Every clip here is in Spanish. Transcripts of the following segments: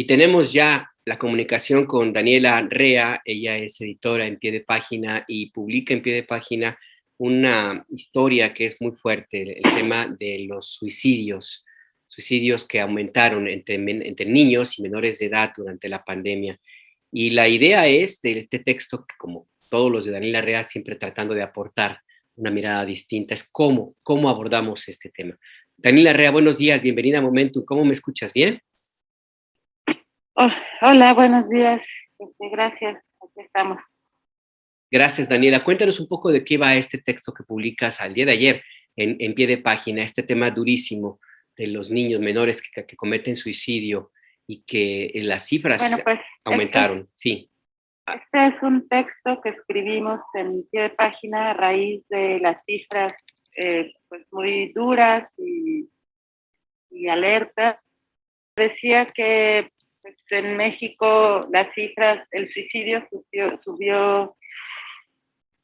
Y tenemos ya la comunicación con Daniela Rea. Ella es editora en Pie de Página y publica en Pie de Página una historia que es muy fuerte, el tema de los suicidios que aumentaron entre niños y menores de edad durante la pandemia. Y la idea es de este texto, que como todos los de Daniela Rea, siempre tratando de aportar una mirada distinta, es cómo abordamos este tema. Daniela Rea, buenos días, bienvenida a Momentum. ¿Cómo me escuchas? ¿Bien? Oh, hola, buenos días. Gracias, aquí estamos. Gracias, Daniela. Cuéntanos un poco de qué va este texto que publicas al día de ayer en Pie de Página, este tema durísimo de los niños menores que cometen suicidio y que las cifras Pues aumentaron. Sí. Este es un texto que escribimos en Pie de Página a raíz de las cifras pues muy duras y alertas. Decía que pues, en México las cifras, el suicidio subió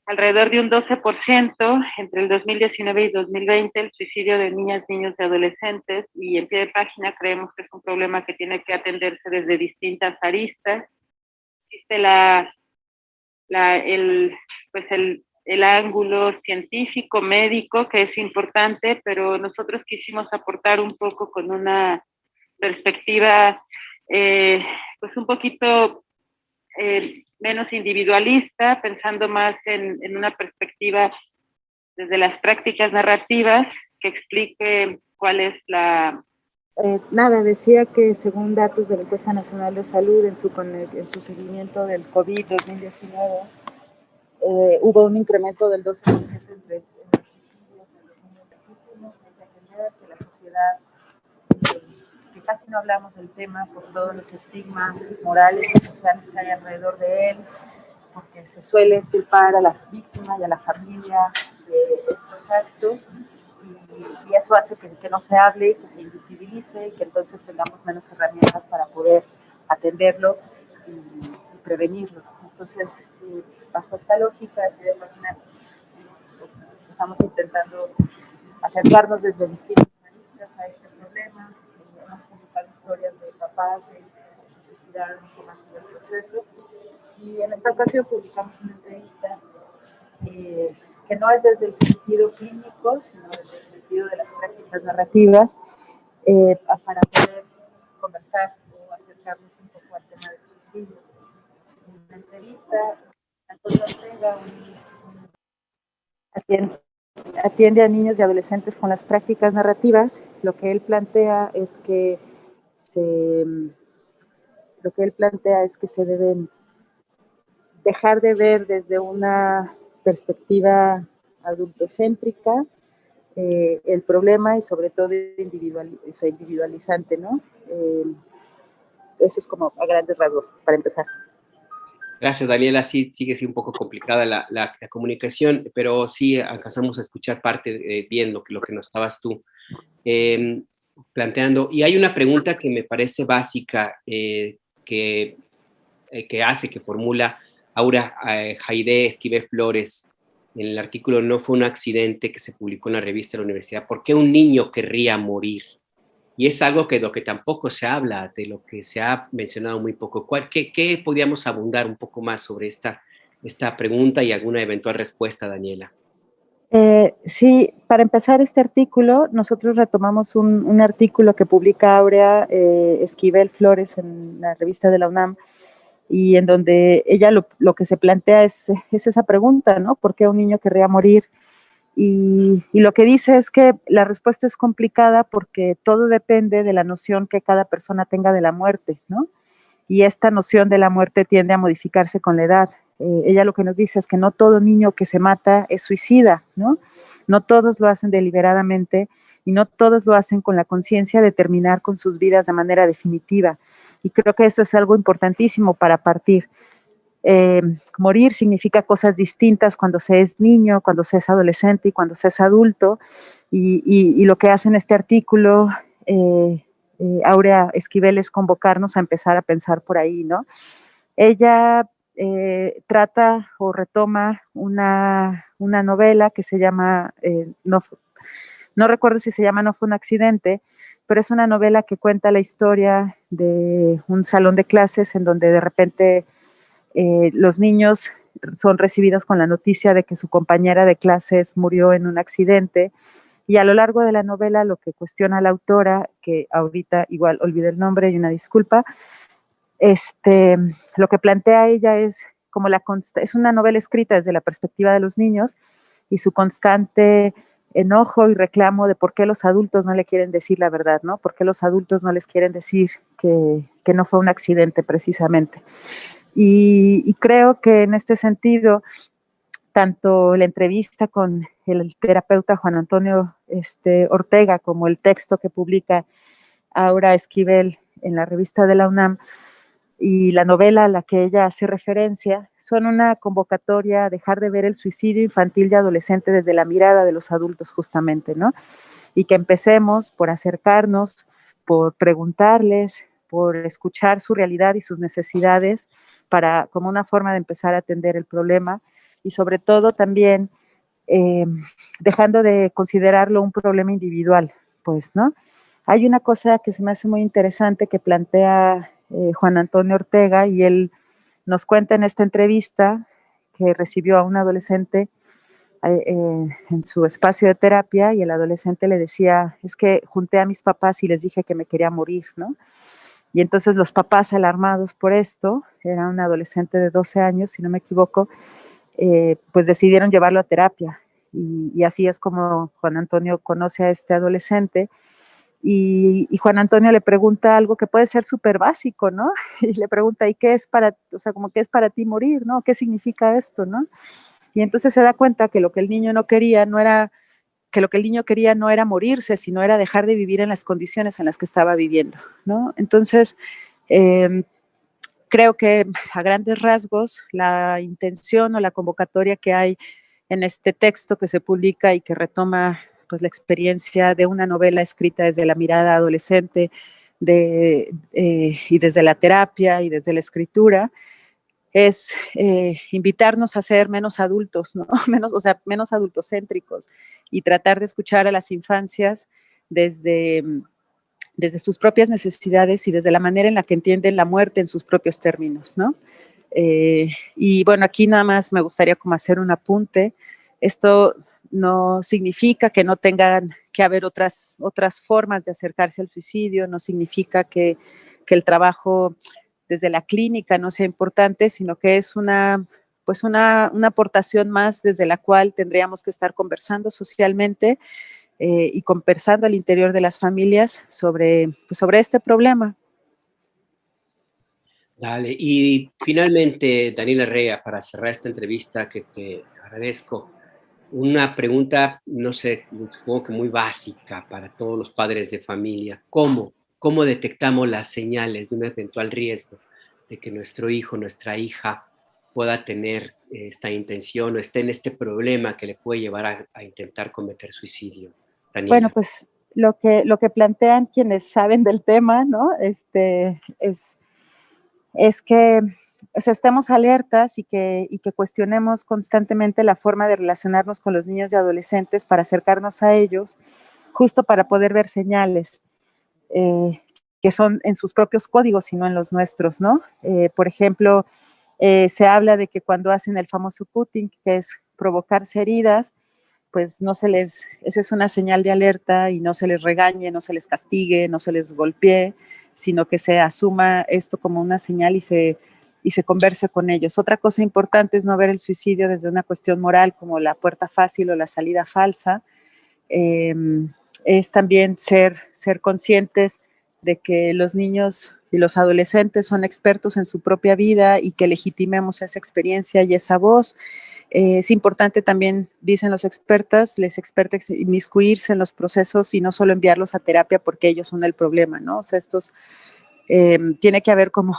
alrededor de un 12% entre el 2019 y 2020, el suicidio de niñas, niños y adolescentes, y en Pie de Página creemos que es un problema que tiene que atenderse desde distintas aristas. Existe el ángulo científico, médico, que es importante, pero nosotros quisimos aportar un poco con una perspectiva pues un poquito menos individualista, pensando más en una perspectiva desde las prácticas narrativas que explique cuál es la... Decía que según datos de la Encuesta Nacional de Salud en su seguimiento del COVID-2019, hubo un incremento del 12% entre que la sociedad, que casi no hablamos del tema por todos los estigmas morales y sociales que hay alrededor de él, porque se suele culpar a la víctima y a la familia de estos actos, y eso hace que no se hable, que se invisibilice y que entonces tengamos menos herramientas para poder atenderlo y prevenirlo. Entonces, bajo esta lógica, estamos intentando acercarnos desde distintas aristas a este problema. Hemos publicado historias de papás que se suicidaron y cómo ha sido el proceso. Y en esta ocasión publicamos una entrevista que no es desde el sentido clínico, sino desde el sentido de las prácticas narrativas, para poder conversar o acercarnos un poco al tema del suicidio. En la entrevista, Antonio Ortega atiende a niños y adolescentes con las prácticas narrativas. Lo que él plantea es que se deben dejar de ver desde una perspectiva adultocéntrica el problema y sobre todo individualizante, ¿no? Eso es como a grandes rasgos, para empezar. Gracias, Daniela. Sí, sigue siendo un poco complicada la comunicación, pero sí alcanzamos a escuchar parte bien lo que nos estabas tú planteando. Y hay una pregunta que me parece básica que formula Aura Jaide Esquivel Flores en el artículo No fue un accidente, que se publicó en la revista de la universidad. ¿Por qué un niño querría morir? Y es algo de lo que tampoco se habla, de lo que se ha mencionado muy poco. ¿Qué podríamos abundar un poco más sobre esta pregunta y alguna eventual respuesta, Daniela? Sí, para empezar este artículo, nosotros retomamos un artículo que publica Aurea Esquivel Flores en la revista de la UNAM, y en donde ella lo que se plantea es esa pregunta, ¿no? ¿Por qué un niño querría morir? Y lo que dice es que la respuesta es complicada porque todo depende de la noción que cada persona tenga de la muerte, ¿no? Y esta noción de la muerte tiende a modificarse con la edad. Ella lo que nos dice es que no todo niño que se mata es suicida, ¿no? No todos lo hacen deliberadamente y no todos lo hacen con la conciencia de terminar con sus vidas de manera definitiva. Y creo que eso es algo importantísimo para partir. Morir significa cosas distintas cuando se es niño, cuando se es adolescente y cuando se es adulto. Y lo que hace en este artículo Aurea Esquivel es convocarnos a empezar a pensar por ahí, ¿no? Ella trata o retoma una novela que se llama, no recuerdo si se llama No fue un accidente, pero es una novela que cuenta la historia de un salón de clases en donde de repente los niños son recibidos con la noticia de que su compañera de clases murió en un accidente, y a lo largo de la novela lo que cuestiona la autora, que ahorita igual olvidé el nombre y una disculpa, lo que plantea ella es como es una novela escrita desde la perspectiva de los niños y su constante enojo y reclamo de por qué los adultos no le quieren decir la verdad, ¿no? Por qué los adultos no les quieren decir que no fue un accidente precisamente. Y creo que en este sentido, tanto la entrevista con el terapeuta Juan Antonio Ortega como el texto que publica Aura Esquivel en la revista de la UNAM y la novela a la que ella hace referencia son una convocatoria a dejar de ver el suicidio infantil y adolescente desde la mirada de los adultos justamente, ¿no? Y que empecemos por acercarnos, por preguntarles, por escuchar su realidad y sus necesidades como una forma de empezar a atender el problema, y sobre todo también dejando de considerarlo un problema individual, pues, ¿no? Hay una cosa que se me hace muy interesante que plantea Juan Antonio Ortega, y él nos cuenta en esta entrevista que recibió a un adolescente en su espacio de terapia, y el adolescente le decía, es que junté a mis papás y les dije que me quería morir, ¿no? Y entonces los papás, alarmados por esto, era un adolescente de 12 años, si no me equivoco, pues decidieron llevarlo a terapia. Y así es como Juan Antonio conoce a este adolescente, y Juan Antonio le pregunta algo que puede ser súper básico, ¿no? Y le pregunta, ¿y qué es o sea, como qué es para ti morir, ¿no? ¿Qué significa esto, no? Y entonces se da cuenta que lo que el niño no quería no era, que lo que el niño quería no era morirse, sino era dejar de vivir en las condiciones en las que estaba viviendo, ¿no? Entonces, creo que a grandes rasgos la intención o la convocatoria que hay en este texto que se publica y que retoma pues la experiencia de una novela escrita desde la mirada adolescente y desde la terapia y desde la escritura, es invitarnos a ser menos adultos, ¿no? O sea, menos adultocéntricos, y tratar de escuchar a las infancias desde, desde sus propias necesidades y desde la manera en la que entienden la muerte en sus propios términos, ¿no? Y bueno, aquí nada más me gustaría como hacer un apunte. Esto no significa que no tengan que haber otras formas de acercarse al suicidio, no significa que el trabajo desde la clínica no sea importante, sino que es pues una aportación más desde la cual tendríamos que estar conversando socialmente y conversando al interior de las familias pues sobre este problema. Dale. Y finalmente, Daniela Rea, para cerrar esta entrevista que te agradezco, una pregunta, no sé, supongo que muy básica para todos los padres de familia. ¿Cómo detectamos las señales de un eventual riesgo de que nuestro hijo, nuestra hija pueda tener esta intención o esté en este problema que le puede llevar a intentar cometer suicidio? Bueno, Daniela. pues lo que plantean quienes saben del tema, ¿no? Es que, o sea, estemos alertas y que cuestionemos constantemente la forma de relacionarnos con los niños y adolescentes para acercarnos a ellos, justo para poder ver señales que son en sus propios códigos y no en los nuestros, ¿no? Por ejemplo, se habla de que cuando hacen el famoso cutting, que es provocarse heridas, pues esa es una señal de alerta, y no se les regañe, no se les castigue, no se les golpee, sino que se asuma esto como una señal y se converse con ellos. Otra cosa importante es no ver el suicidio desde una cuestión moral como la puerta fácil o la salida falsa. Es también ser conscientes de que los niños y los adolescentes son expertos en su propia vida y que legitimemos esa experiencia y esa voz. Es importante también, dicen los expertas, inmiscuirse en los procesos y no solo enviarlos a terapia porque ellos son el problema, ¿no? O sea, tiene que haber como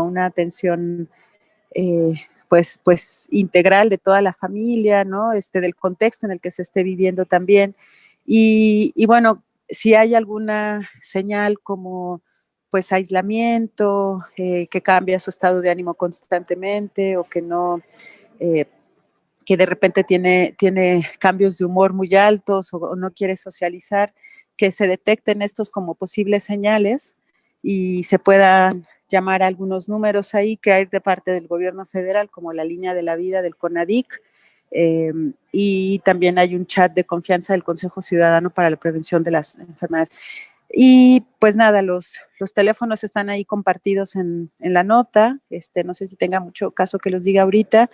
una atención pues integral de toda la familia, ¿no? Del contexto en el que se esté viviendo también. Y bueno, si hay alguna señal como pues aislamiento, que cambia su estado de ánimo constantemente, o que no, que de repente tiene cambios de humor muy altos, o no quiere socializar, que se detecten estos como posibles señales y se puedan llamar a algunos números ahí que hay de parte del gobierno federal, como la línea de la vida del CONADIC, y también hay un chat de confianza del Consejo Ciudadano para la Prevención de las Enfermedades. Y pues nada, los teléfonos están ahí compartidos en la nota, no sé si tenga mucho caso que los diga ahorita,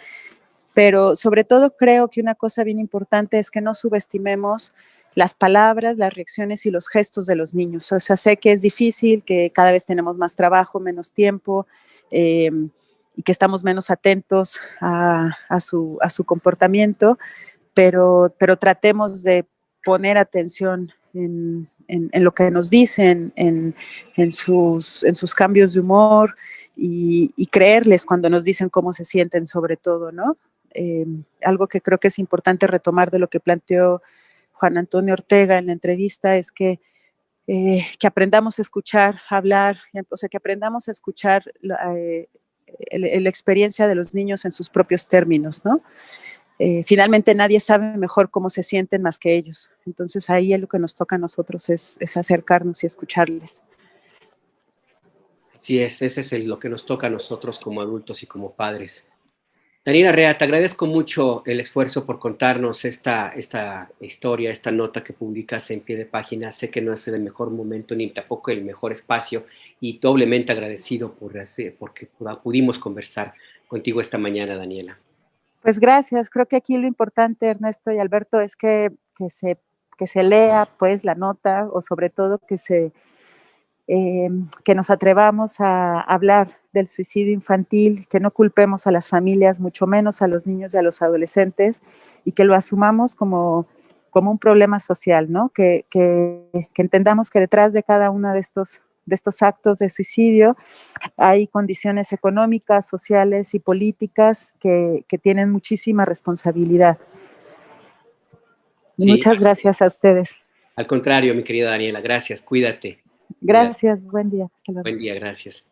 pero sobre todo creo que una cosa bien importante es que no subestimemos las palabras, las reacciones y los gestos de los niños. O sea, sé que es difícil, que cada vez tenemos más trabajo, menos tiempo, y que estamos menos atentos a su comportamiento, pero tratemos de poner atención en lo que nos dicen, en sus cambios de humor y creerles cuando nos dicen cómo se sienten sobre todo, ¿no? Algo que creo que es importante retomar de lo que planteó Juan Antonio Ortega en la entrevista es que aprendamos a escuchar, hablar, o sea, que aprendamos a escuchar la experiencia de los niños en sus propios términos, ¿no? Finalmente nadie sabe mejor cómo se sienten más que ellos. Entonces ahí lo que nos toca a nosotros es acercarnos y escucharles. Así es, ese es lo que nos toca a nosotros como adultos y como padres. Daniela Rea, te agradezco mucho el esfuerzo por contarnos esta historia, esta nota que publicas en Pie de Página. Sé que no es el mejor momento ni tampoco el mejor espacio y doblemente agradecido porque pudimos conversar contigo esta mañana, Daniela. Pues gracias. Creo que aquí lo importante, Ernesto y Alberto, es que se lea pues la nota o sobre todo que nos atrevamos a hablar del suicidio infantil, que no culpemos a las familias, mucho menos a los niños y a los adolescentes, y que lo asumamos como un problema social, ¿no? Que entendamos que detrás de cada uno de estos actos de suicidio hay condiciones económicas, sociales y políticas que tienen muchísima responsabilidad. Sí. Muchas gracias a ustedes. Al contrario, mi querida Daniela, gracias, cuídate. Gracias, buen día. Hasta luego. Buen día, gracias.